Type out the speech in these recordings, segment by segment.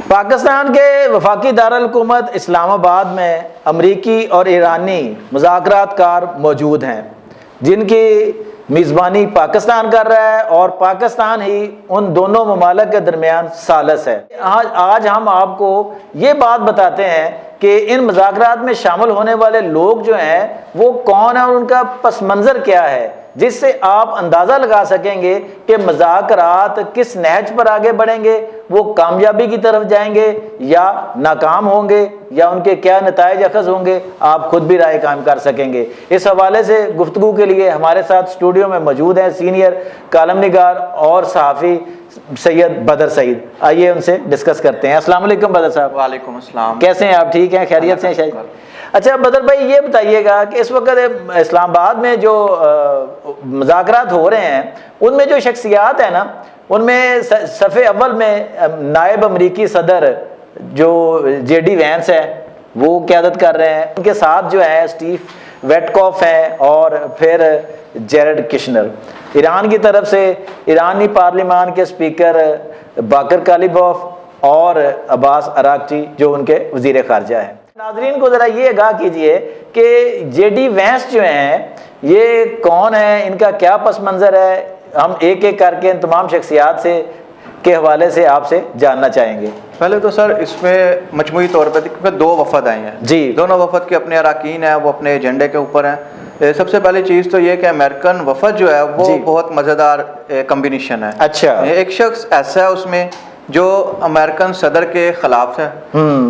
پاکستان کے وفاقی دارالحکومت اسلام آباد میں امریکی اور ایرانی مذاکرات کار موجود ہیں جن کی میزبانی پاکستان کر رہا ہے اور پاکستان ہی ان دونوں ممالک کے درمیان ثالث ہے۔ آج ہم آپ کو یہ بات بتاتے ہیں کہ ان مذاکرات میں شامل ہونے والے لوگ جو ہیں وہ کون ہیں اور ان کا پس منظر کیا ہے، جس سے آپ اندازہ لگا سکیں گے کہ مذاکرات کس نہج پر آگے بڑھیں گے، وہ کامیابی کی طرف جائیں گے یا ناکام ہوں گے، یا ان کے کیا نتائج اخذ ہوں گے، آپ خود بھی رائے قائم کر سکیں گے۔ اس حوالے سے گفتگو کے لیے ہمارے ساتھ اسٹوڈیو میں موجود ہیں سینئر کالم نگار اور صحافی سید بدر سعید۔ آئیے ان سے ڈسکس کرتے ہیں۔ السلام علیکم بدر صاحب۔ وعلیکم السلام۔ کیسے ہیں آپ؟ ٹھیک ہیں، خیریت سے ہیں شاید؟ اچھا بدر بھائی یہ بتائیے گا کہ اس وقت اسلام آباد میں جو مذاکرات ہو رہے ہیں ان میں جو شخصیات ہیں نا، ان میں صف اول میں نائب امریکی صدر جو جے ڈی وینس ہے وہ قیادت کر رہے ہیں، ان کے ساتھ جو ہے اسٹیو ویٹکوف ہیں اور پھر جیرڈ کشنر۔ ایران کی طرف سے ایرانی پارلیمان کے اسپیکر باقر کالیباف اور عباس اراغچی جو ان کے وزیر خارجہ ہیں۔ ناظرین کو ذرا یہ آگاہ کیجئے کہ جے ڈی وینس جو ہیں یہ کون ہیں، ان کا کیا پس منظر ہے، ہم ایک ایک کر کے ان تمام شخصیات سے کے حوالے سے آپ سے جاننا چاہیں گے۔ پہلے تو سر اس میں مجموعی طور پہ کیونکہ دو وفد آئے ہیں جی، دونوں وفد کے اپنے اراکین ہیں، وہ اپنے ایجنڈے کے اوپر ہیں۔ سب سے پہلی چیز تو یہ کہ امریکن وفد جو ہے وہ بہت مزیدار کمبینیشن ہے۔ اچھا، ایک شخص ایسا ہے اس میں جو امریکن صدر کے خلاف ہے،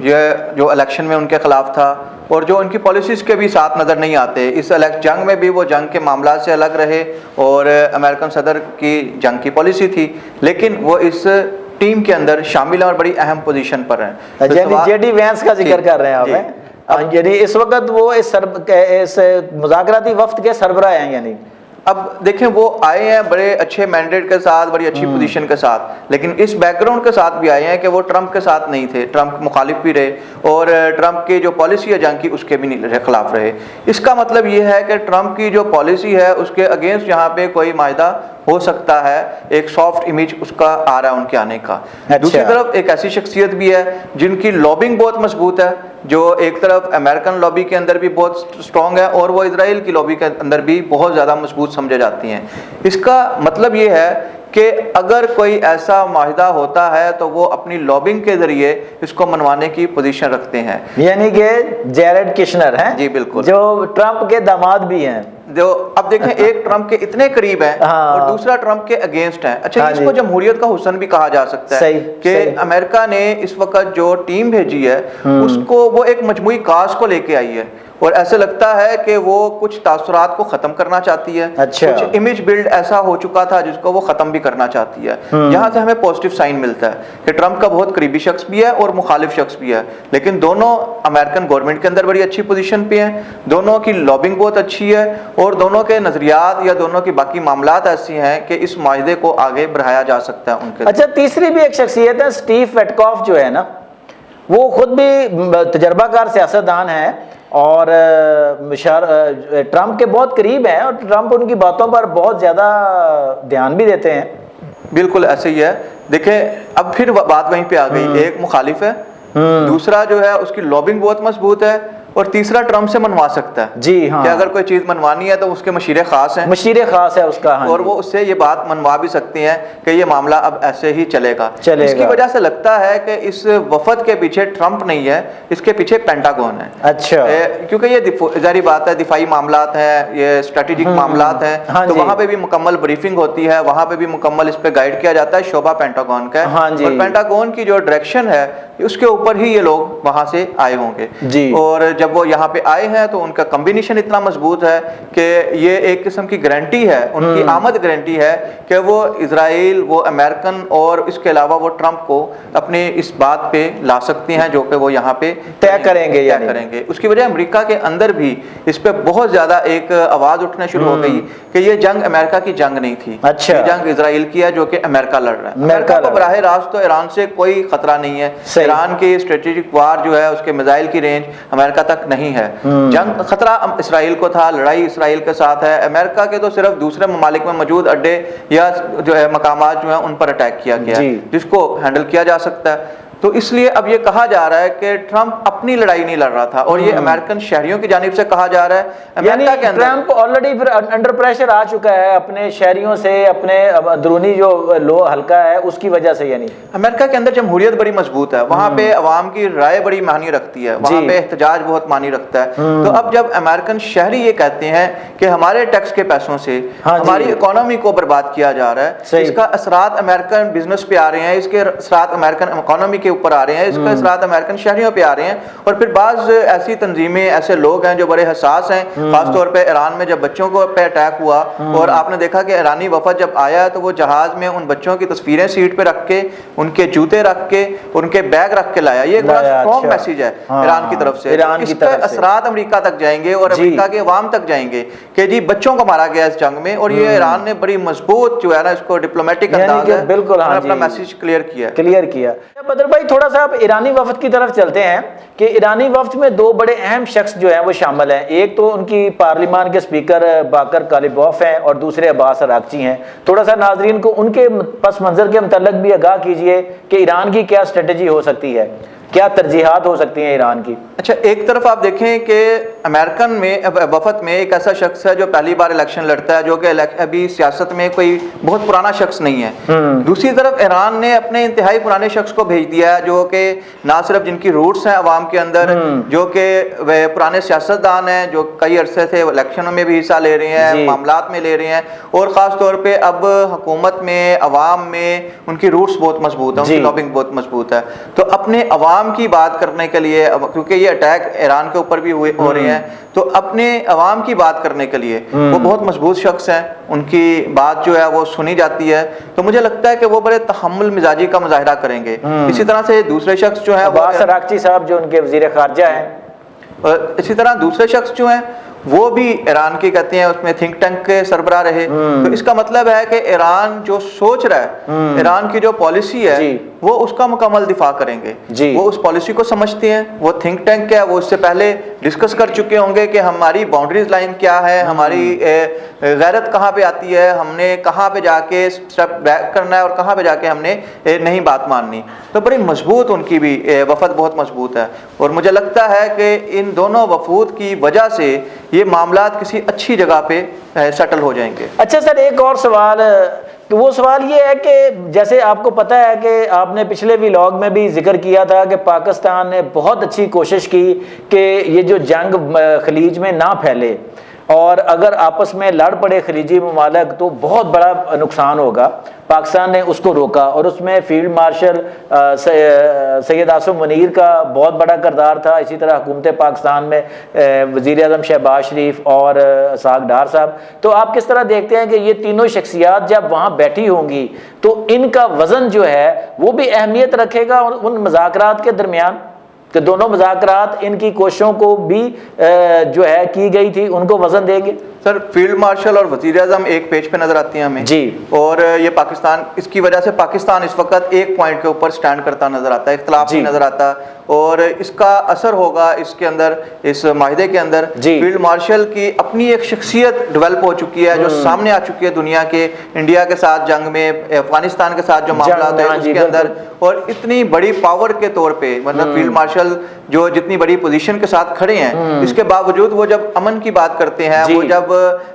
یہ جو الیکشن میں ان کے خلاف تھا اور جو ان کی پالیسیز کے بھی ساتھ نظر نہیں آتے۔ اس جنگ میں بھی وہ جنگ کے معاملات سے الگ رہے اور امریکن صدر کی جنگ کی پالیسی تھی، لیکن وہ اس ٹیم کے اندر شامل ہیں اور بڑی اہم پوزیشن پر ہیں۔ یعنی جے ڈی وینس کا ذکر کر رہے ہیں آپ، یعنی اس وقت وہ اس مذاکراتی وفد کے سربراہ ہیں۔ یعنی اب دیکھیں وہ آئے ہیں بڑے اچھے مینڈیٹ کے ساتھ، بڑی اچھی پوزیشن کے ساتھ، لیکن اس بیک گراؤنڈ کے ساتھ بھی آئے ہیں کہ وہ ٹرمپ کے ساتھ نہیں تھے، ٹرمپ مخالف بھی رہے اور ٹرمپ کی جو پالیسی ہے جنگ کی اس کے بھی خلاف رہے۔ اس کا مطلب یہ ہے کہ ٹرمپ کی جو پالیسی ہے اس کے اگینسٹ یہاں پہ کوئی معاہدہ ہو سکتا ہے، ایک سافٹ امیج اس کا آ رہا ہے ان کے آنے کا۔ دوسری طرف ایک ایسی شخصیت بھی ہے جن کی لابنگ بہت مضبوط ہے، جو ایک طرف امریکن لابی کے اندر بھی بہت سٹرونگ ہے اور وہ اسرائیل کی لابی کے اندر بھی بہت زیادہ مضبوط سمجھے جاتی ہیں۔ اس کا مطلب یہ ہے کہ اگر کوئی ایسا معاہدہ ہوتا ہے تو وہ اپنی لابنگ کے ذریعے اس کو منوانے کی پوزیشن رکھتے ہیں۔ یعنی کہ جیرڈ کشنر ہیں، جی بالکل، جو ٹرمپ کے داماد بھی ہیں، جو اب دیکھیں ایک ٹرمپ کے اتنے قریب ہیں اور دوسرا ٹرمپ کے اگینسٹ ہیں۔ اچھا اس کو جمہوریت کا حسن بھی کہا جا سکتا ہے کہ امریکہ نے اس وقت جو ٹیم بھیجی ہے اس کو وہ ایک مجموعی کاز کو لے کے آئی ہے اور ایسے لگتا ہے کہ وہ کچھ تاثرات کو ختم کرنا چاہتی ہے، کچھ امیج بلڈ ایسا ہو چکا تھا جس کو وہ ختم بھی کرنا چاہتی ہے۔ یہاں سے ہمیں پازیٹیو سائن ملتا ہے کہ ٹرمپ کا بہت قریبی شخص بھی ہے اور مخالف شخص بھی ہے، لیکن دونوں امریکن گورنمنٹ کے اندر بڑی اچھی پوزیشن پہ ہیں، دونوں کی لابنگ بہت اچھی ہے اور دونوں کے نظریات یا دونوں کی باقی معاملات ایسی ہیں کہ اس معاہدے کو آگے بڑھایا جا سکتا ہے ان کے۔ اچھا تیسری بھی ایک شخصیت ہے اسٹیو ویٹکوف جو ہے نا، وہ خود بھی تجربہ کار سیاستدان ہیں اور ٹرمپ کے بہت قریب ہیں اور ٹرمپ ان کی باتوں پر بہت زیادہ دھیان بھی دیتے ہیں۔ بالکل ایسے ہی ہے۔ دیکھیں اب پھر بات وہیں پہ آ گئی، ایک مخالف ہے، دوسرا جو ہے اس کی لابنگ بہت مضبوط ہے اور تیسرا ٹرمپ سے منوا سکتا ہے۔ جی ہاں، کہ اگر کوئی چیز منوانی ہے تو اس کے مشیر خاص ہیں، مشیر خاص ہے اس کا، اور وہ اس سے یہ بات منوا بھی سکتے ہیں کہ یہ معاملہ اب ایسے ہی چلے گا۔ اس کی وجہ سے لگتا ہے کہ اس وفد کے پیچھے ٹرمپ نہیں ہے، اس کے پیچھے پینٹاگون ہے۔ اچھا، کیونکہ یہ ظاہری بات ہے دفاعی معاملات ہیں، یہ اسٹریٹجک معاملات ہیں، تو وہاں پہ بھی مکمل بریفنگ ہوتی ہے، وہاں پہ بھی مکمل اس پہ گائیڈ کیا جاتا ہے، شعبہ پینٹاگون کا ہے اور پینٹاگون کی جو ڈائریکشن ہے اس کے اوپر ہی یہ لوگ وہاں سے آئے ہوں گے۔ اور جب وہ یہاں پہ آئے ہیں تو ان کا کمبینیشن اتنا مضبوط ہے کہ یہ ایک قسم کی گارنٹی ہے، ان کی آمد گارنٹی ہے کہ وہ اسرائیل، وہ امریکن اور اس کے علاوہ وہ ٹرمپ کو اپنے اس بات پہ لا سکتے ہیں جو کہ وہ یہاں پہ طے کریں گے۔ اس کی وجہ امریکہ کے اندر بھی اس پہ بہت زیادہ ایک آواز اٹھنا شروع ہو گئی کہ یہ جنگ امریکہ کی جنگ نہیں تھی، یہ جنگ اسرائیل کی ہے جو کہ امریکہ لڑ رہا ہے۔ امریکہ کو براہ راست تو ایران سے کوئی خطرہ نہیں ہے، ایران کی اسٹریٹجک وار جو ہے اس کے میزائل کی رینج امریکہ تک نہیں ہے۔ جنگ خطرہ اسرائیل کو تھا، لڑائی اسرائیل کے ساتھ ہے، امریکہ کے تو صرف دوسرے ممالک میں موجود اڈے یا جو ہے مقامات جو ہیں ان پر اٹیک کیا گیا ہے جس کو ہینڈل کیا جا سکتا ہے۔ تو اس لیے اب یہ کہا جا رہا ہے کہ ٹرمپ اپنی لڑائی نہیں لڑ رہا تھا، اور یہ امریکن شہریوں کی جانب سے کہا جا رہا ہے. یعنی امریکہ کے اندر ٹرمپ آلریڈی پھر انڈر پریشر آ چکا ہے اپنے شہریوں سے، اپنے اندرونی جو لو حلقہ ہے اس کی وجہ سے. یعنی امریکہ کے اندر جمہوریت بڑی مضبوط ہے، وہاں پہ عوام کی رائے بڑی معنی رکھتی ہے، وہاں پہ احتجاج بہت معنی رکھتا ہے. تو اب جب امریکن شہری یہ کہتے ہیں کہ ہمارے ٹیکس کے پیسوں سے ہماری اکانومی کو برباد کیا جا رہا ہے، اس کا اثرات امریکن بزنس پہ آ رہے ہیں، اس کے اثرات امریکن اکانومی کے اوپر آ رہے ہیں، اس کا اثرات امریکن شہریوں پہ آ رہے ہیں. اور پھر بعض ایسی تنظیمیں، ایسے لوگ ہیں جو بڑے حساس ہیں، خاص طور پہ ایران میں جب بچوں کو پہ اٹیک ہوا اور آپ نے دیکھا کہ ایرانی وفد جب آیا تو وہ جہاز میں ان بچوں کی تصویریں سیٹ پہ رکھ کے، ان کے جوتے رکھ کے، ان کے بیگ رکھ کے لایا. یہ ایک بڑا اسٹرانگ میسج ہے ایران کی طرف سے. اس کے اثرات امریکہ تک جائیں گے اور امریکہ کے عوام تک جائیں گے کہ جی بچوں کو مارا گیا اس جنگ میں، اور یہ ایران نے بڑی مضبوط جو ہے نا اس کو ڈپلومیٹک انداز ہے بالکل اپنا میسج کلیئر کیا. بدر بھائی تھوڑا سا آپ ایرانی وفد کی طرف چلتے ہیں کہ ایرانی وفد میں دو بڑے اہم شخص جو ہیں وہ شامل ہیں. ایک تو ان کی پارلیمان کے اسپیکر باقر کالیبوف ہیں اور دوسرے عباس اراغچی ہیں. تھوڑا سا ناظرین کو ان کے پس منظر کے متعلق بھی آگاہ کیجئے کہ ایران کی کیا اسٹریٹجی ہو سکتی ہے، کیا ترجیحات ہو سکتی ہیں ایران کی. اچھا، ایک طرف آپ دیکھیں کہ امریکن میں وفد میں ایک ایسا شخص ہے جو پہلی بار الیکشن لڑتا ہے، جو کہ ابھی سیاست میں کوئی بہت پرانا شخص نہیں ہے. دوسری طرف ایران نے اپنے انتہائی پرانے شخص کو بھیج دیا ہے، جو کہ نہ صرف جن کی روٹس ہیں عوام کے اندر، جو کہ پرانے سیاستدان ہیں، جو کئی عرصے سے الیکشنوں میں بھی حصہ لے رہے ہیں، معاملات میں لے رہے ہیں، اور خاص طور پہ اب حکومت میں، عوام میں ان کی روٹس بہت مضبوط ہیں، ان کی لابنگ بہت مضبوط ہے. تو اپنے عوام کی بات کرنے کے لیے، کیونکہ یہ اٹیک ایران کے اوپر بھی ہو رہے ہیں، تو اپنے عوام کی بات کرنے کے لیے وہ بہت مضبوط شخص ہیں، ان کی بات جو ہے وہ سنی جاتی ہے. تو مجھے لگتا ہے کہ وہ بڑے تحمل مزاجی کا مظاہرہ کریں گے. اسی طرح سے دوسرے شخص جو ہے عباس اراغچی صاحب جو ان کے وزیر خارجہ ہیں، اسی طرح دوسرے شخص جو ہیں وہ بھی ایران کی کہتے ہیں اس میں تھنک ٹینک کے سربراہ رہے. تو اس کا مطلب ہے کہ ایران جو سوچ رہا ہے، ایران کی جو پالیسی ہے وہ اس کا مکمل دفاع کریں گے. وہ اس پالیسی کو سمجھتے ہیں، وہ تھنک ٹینک کیا ہے وہ اس سے پہلے ڈسکس کر چکے ہوں گے کہ ہماری باؤنڈریز لائن کیا ہے، ہماری غیرت کہاں پہ آتی ہے، ہم نے کہاں پہ جا کے اسٹیپ بیک کرنا ہے اور کہاں پہ جا کے ہم نے نہیں بات ماننی. تو بڑی مضبوط ان کی بھی وفد بہت مضبوط ہے، اور مجھے لگتا ہے کہ ان دونوں وفود کی وجہ سے یہ معاملات کسی اچھی جگہ پہ سیٹل ہو جائیں گے. اچھا سر، ایک اور سوال، تو وہ سوال یہ ہے کہ جیسے آپ کو پتہ ہے کہ آپ نے پچھلے ویلاگ میں بھی ذکر کیا تھا کہ پاکستان نے بہت اچھی کوشش کی کہ یہ جو جنگ خلیج میں نہ پھیلے، اور اگر آپس میں لڑ پڑے خلیجی ممالک تو بہت بڑا نقصان ہوگا. پاکستان نے اس کو روکا، اور اس میں فیلڈ مارشل سید آصف منیر کا بہت بڑا کردار تھا. اسی طرح حکومت پاکستان میں وزیر اعظم شہباز شریف اور اسحاق ڈار صاحب. تو آپ کس طرح دیکھتے ہیں کہ یہ تینوں شخصیات جب وہاں بیٹھی ہوں گی تو ان کا وزن جو ہے وہ بھی اہمیت رکھے گا ان مذاکرات کے درمیان، کہ دونوں مذاکرات ان کی کوششوں کو بھی جو ہے کی گئی تھی ان کو وزن دیں گے؟ سر، فیلڈ مارشل اور وزیر اعظم ایک پیج پہ نظر آتی ہیں ہمیں جی، اور یہ پاکستان، اس کی وجہ سے پاکستان اس وقت ایک پوائنٹ کے اوپر سٹینڈ کرتا نظر آتا ہے، اختلاف نہیں نظر آتا. اور اس کا اثر ہوگا اس کے اندر، اس معاہدے کے اندر. فیلڈ مارشل کی اپنی ایک شخصیت ڈیولپ ہو چکی ہے جو سامنے آ چکی ہے دنیا کے، انڈیا کے ساتھ جنگ میں، افغانستان کے ساتھ جو معاملات ہیں اس کے اندر، اور اتنی بڑی پاور کے طور پہ، مطلب فیلڈ مارشل جو جتنی بڑی پوزیشن کے ساتھ کھڑے ہیں، اس کے باوجود وہ جب امن کی بات کرتے ہیں، وہ جب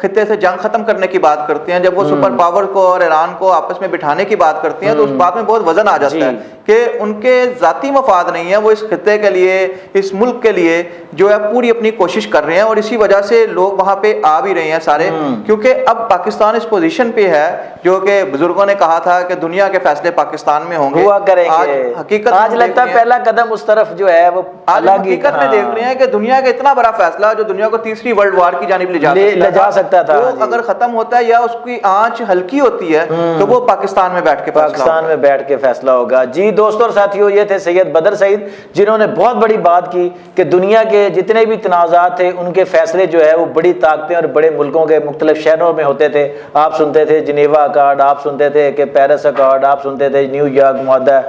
خطے سے جنگ ختم کرنے کی بات کرتے ہیں، جب وہ سپر پاور کو اور ایران کو آپس میں بٹھانے کی بات کرتے ہیں، تو اس بات میں بہت وزن آ جاتا ہے کہ ان کے ذاتی مفاد نہیں ہے، وہ اس خطے کے لیے، اس ملک کے لیے جو ہے پوری اپنی کوشش کر رہے ہیں. اور اسی وجہ سے لوگ وہاں پہ آ بھی رہے ہیں سارے، کیونکہ اب پاکستان اس پوزیشن پہ ہے جو کہ بزرگوں نے کہا تھا کہ دنیا کے فیصلے پاکستان میں ہوں گے، ہوا کریں گے. حقیقت آج لگتا ہے پہلا قدم اس طرف جو ہے وہ آج حقیقت میں دیکھ رہے ہیں کہ دنیا کا اتنا بڑا فیصلہ جو دنیا کو تیسری ورلڈ وار کی جانب لے جا سکتا تھا، وہ اگر ختم ہوتا ہے یا اس کی آنچ ہلکی ہوتی ہے تو وہ پاکستان میں بیٹھ کے فیصلہ ہوگا. جی دوستوں اور ساتھیوں، یہ تھے سید بدر سعید جنہوں نے بہت بڑی بات کی کہ دنیا کے جتنے بھی تنازعات تھے ان کے فیصلے جو ہے وہ بڑی طاقتیں اور بڑے ملکوں کے مختلف شہروں میں ہوتے تھے. آپ سنتے تھے جنیوا اکارڈ، آپ سنتے تھے کہ پیرس اکارڈ، آپ سنتے تھے نیو یارک معاہدہ.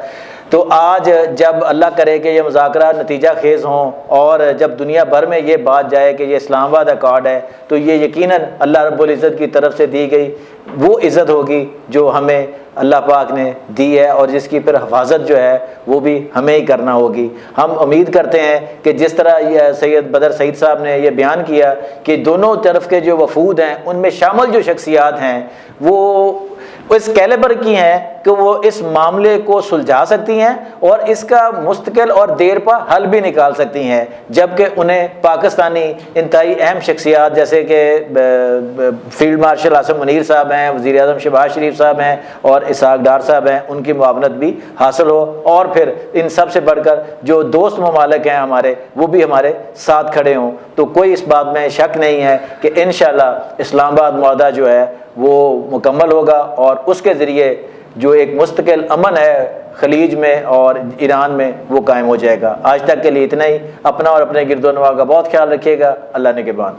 تو آج جب اللہ کرے کہ یہ مذاکرات نتیجہ خیز ہوں اور جب دنیا بھر میں یہ بات جائے کہ یہ اسلام آباد ایکارڈ ہے، تو یہ یقیناً اللہ رب العزت کی طرف سے دی گئی وہ عزت ہوگی جو ہمیں اللہ پاک نے دی ہے، اور جس کی پھر حفاظت جو ہے وہ بھی ہمیں ہی کرنا ہوگی۔ ہم امید کرتے ہیں کہ جس طرح یہ سید بدر سعید صاحب نے یہ بیان کیا کہ دونوں طرف کے جو وفود ہیں ان میں شامل جو شخصیات ہیں وہ اس کیلیبر کی ہیں کہ وہ اس معاملے کو سلجھا سکتی ہیں اور اس کا مستقل اور دیر پا حل بھی نکال سکتی ہیں، جبکہ انہیں پاکستانی انتہائی اہم شخصیات جیسے کہ فیلڈ مارشل عاصم منیر صاحب ہیں، وزیر اعظم شہباز شریف صاحب ہیں اور اسحاق ڈار صاحب ہیں، ان کی معاونت بھی حاصل ہو، اور پھر ان سب سے بڑھ کر جو دوست ممالک ہیں ہمارے وہ بھی ہمارے ساتھ کھڑے ہوں۔ تو کوئی اس بات میں شک نہیں ہے کہ انشاءاللہ اسلام آباد معاہدہ جو ہے وہ مکمل ہوگا اور اس کے ذریعے جو ایک مستقل امن ہے خلیج میں اور ایران میں وہ قائم ہو جائے گا۔ آج تک کے لیے اتنا ہی۔ اپنا اور اپنے گرد و نواح کا بہت خیال رکھیے گا۔ اللہ نگہبان۔